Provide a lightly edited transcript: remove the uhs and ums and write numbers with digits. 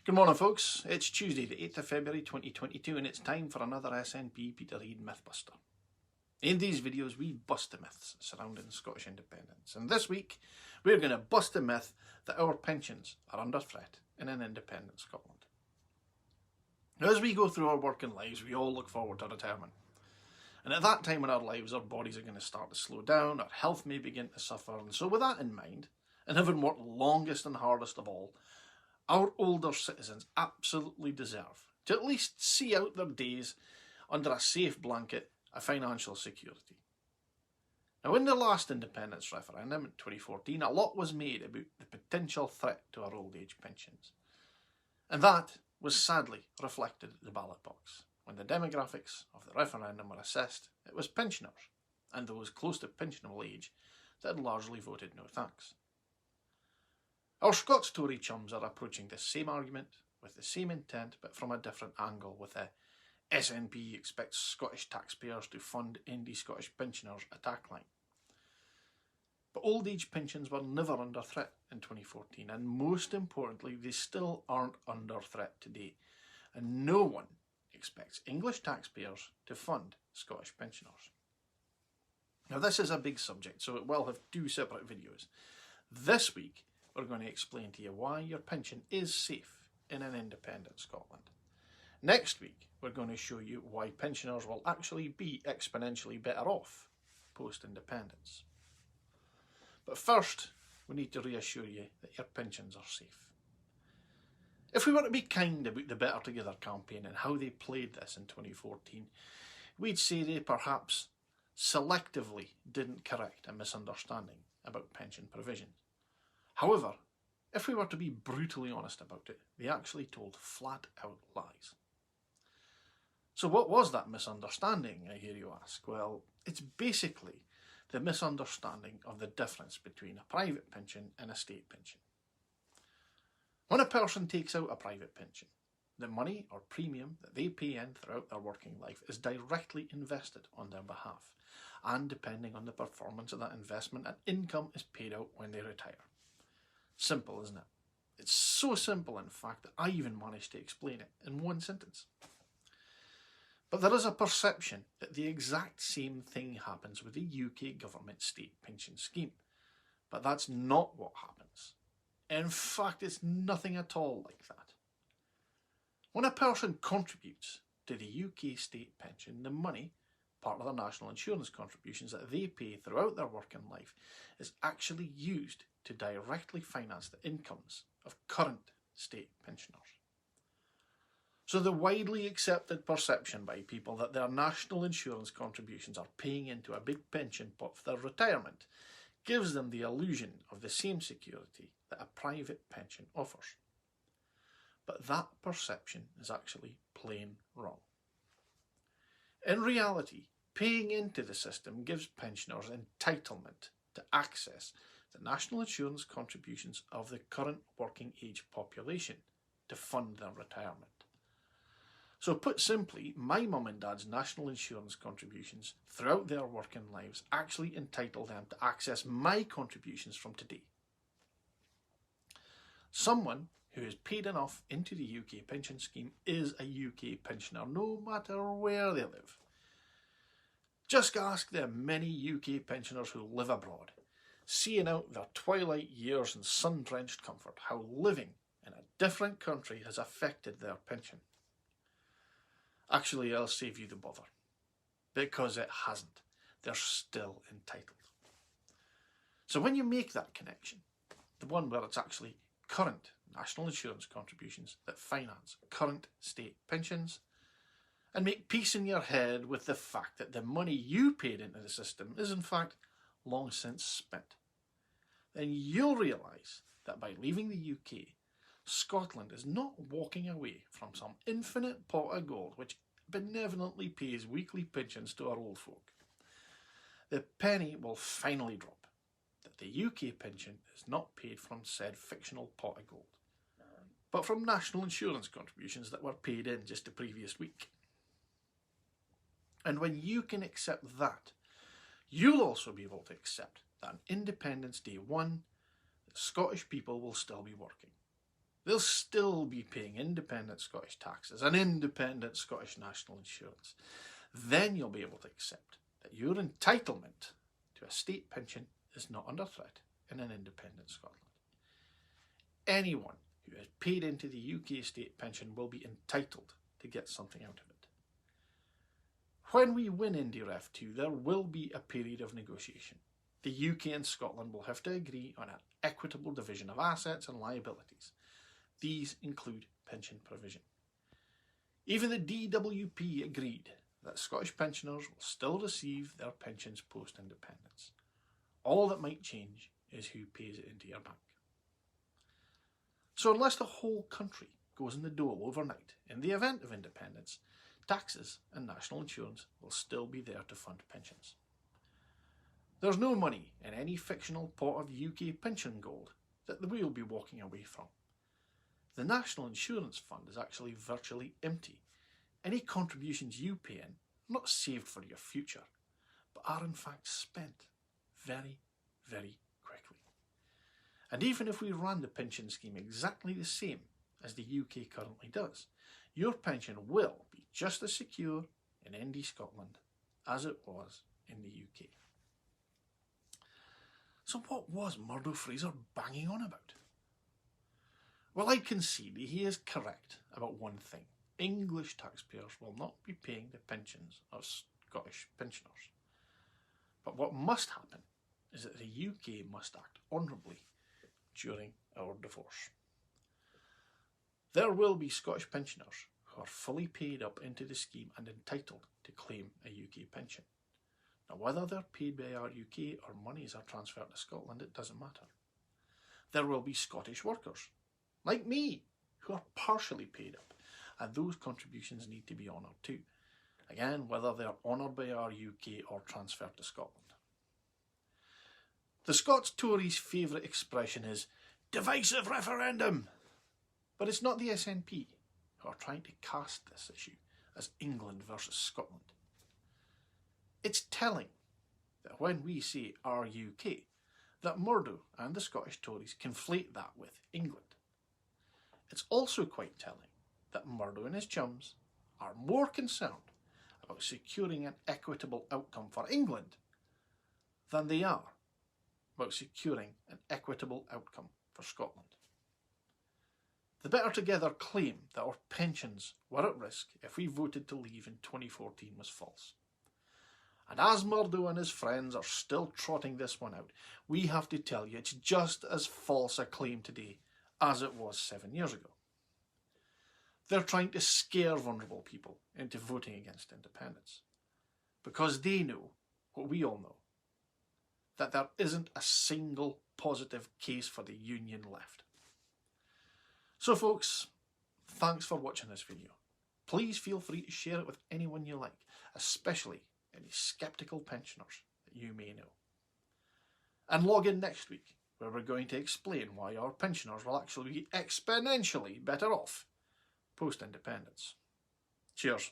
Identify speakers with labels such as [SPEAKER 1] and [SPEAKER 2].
[SPEAKER 1] Good morning folks, it's Tuesday the 8th of February 2022 and it's time for another SNP Peter Reid Mythbuster. In these videos we bust the myths surrounding Scottish independence, and this week we're going to bust the myth that our pensions are under threat in an independent Scotland. Now, as we go through our working lives we all look forward to retirement, and at that time in our lives our bodies are going to start to slow down, our health may begin to suffer, and so with that in mind, and having worked longest and hardest of all, our older citizens absolutely deserve to at least see out their days under a safe blanket of financial security. Now, in the last independence referendum in 2014, a lot was made about the potential threat to our old age pensions. And that was sadly reflected at the ballot box. When the demographics of the referendum were assessed, it was pensioners, and those close to pensionable age, that had largely voted no thanks. Our Scots Tory chums are approaching the same argument with the same intent but from a different angle, with the SNP expects Scottish taxpayers to fund indie Scottish pensioners attack line. But old age pensions were never under threat in 2014, and most importantly they still aren't under threat today, and no one expects English taxpayers to fund Scottish pensioners. Now, this is a big subject, so it will have two separate videos. This week we're going to explain to you why your pension is safe in an independent Scotland. Next week we're going to show you why pensioners will actually be exponentially better off post-independence. But first we need to reassure you that your pensions are safe. If we were to be kind about the Better Together campaign and how they played this in 2014, we'd say they perhaps selectively didn't correct a misunderstanding about pension provisions. However, if we were to be brutally honest about it, they actually told flat-out lies. So what was that misunderstanding, I hear you ask? Well, it's basically the misunderstanding of the difference between a private pension and a state pension. When a person takes out a private pension, the money or premium that they pay in throughout their working life is directly invested on their behalf, and depending on the performance of that investment, an income is paid out when they retire. Simple, isn't it? It's so simple, in fact, that I even managed to explain it in one sentence. But there is a perception that the exact same thing happens with the UK government state pension scheme. But that's not what happens. In fact, it's nothing at all like that. When a person contributes to the UK state pension, the money, part of their national insurance contributions that they pay throughout their working life, is actually used to directly finance the incomes of current state pensioners. So the widely accepted perception by people that their national insurance contributions are paying into a big pension pot for their retirement gives them the illusion of the same security that a private pension offers. But that perception is actually plain wrong. In reality, paying into the system gives pensioners entitlement to access the national insurance contributions of the current working age population to fund their retirement. So put simply, my mum and dad's national insurance contributions throughout their working lives actually entitle them to access my contributions from today. Someone who has paid enough into the UK pension scheme is a UK pensioner, no matter where they live. Just ask the many UK pensioners who live abroad, seeing out their twilight years in sun-drenched comfort, how living in a different country has affected their pension. Actually, I'll save you the bother, because it hasn't. They're still entitled. So when you make that connection, the one where it's actually current national insurance contributions that finance current state pensions, and make peace in your head with the fact that the money you paid into the system is in fact long since spent, then you'll realise that by leaving the UK, Scotland is not walking away from some infinite pot of gold which benevolently pays weekly pensions to our old folk. The penny will finally drop that the UK pension is not paid from said fictional pot of gold, but from national insurance contributions that were paid in just the previous week. And when you can accept that, you'll also be able to accept that on Independence Day 1, the Scottish people will still be working. they'll still be paying independent Scottish taxes and independent Scottish national insurance. Then you'll be able to accept that your entitlement to a state pension is not under threat in an independent Scotland. Anyone who has paid into the UK state pension will be entitled to get something out of it. When we win IndyRef 2, there will be a period of negotiation. The UK and Scotland will have to agree on an equitable division of assets and liabilities. These include pension provision. Even the DWP agreed that Scottish pensioners will still receive their pensions post-independence. All that might change is who pays it into your bank. So unless the whole country goes in the dole overnight, in the event of independence, taxes and national insurance will still be there to fund pensions. There's no money in any fictional pot of UK pension gold that we'll be walking away from. The National Insurance Fund is actually virtually empty. Any contributions you pay in are not saved for your future, but are in fact spent very, very quickly. And even if we ran the pension scheme exactly the same as the UK currently does, your pension will be just as secure in ND Scotland as it was in the UK. So what was Murdo Fraser banging on about? Well, I concede he is correct about one thing. English taxpayers will not be paying the pensions of Scottish pensioners. But what must happen is that the UK must act honourably during our divorce. There will be Scottish pensioners who are fully paid up into the scheme and entitled to claim a UK pension. Now, whether they're paid by our UK or monies are transferred to Scotland, it doesn't matter. There will be Scottish workers, like me, who are partially paid up, and those contributions need to be honoured too. Again, whether they're honoured by our UK or transferred to Scotland. The Scots Tories' favourite expression is divisive referendum, but it's not the SNP who are trying to cast this issue as England versus Scotland. It's telling that when we say our UK, that Murdo and the Scottish Tories conflate that with England. It's also quite telling that Murdo and his chums are more concerned about securing an equitable outcome for England than they are about securing an equitable outcome for Scotland. The Better Together claim that our pensions were at risk if we voted to leave in 2014 was false. And as Murdo and his friends are still trotting this one out, we have to tell you it's just as false a claim today as it was 7 years ago. They're trying to scare vulnerable people into voting against independence, because they know what we all know, that there isn't a single positive case for the union left. So folks, thanks for watching this video. Please feel free to share it with anyone you like, especially any sceptical pensioners that you may know. And log in next week, where we're going to explain why our pensioners will actually be exponentially better off post-independence. Cheers.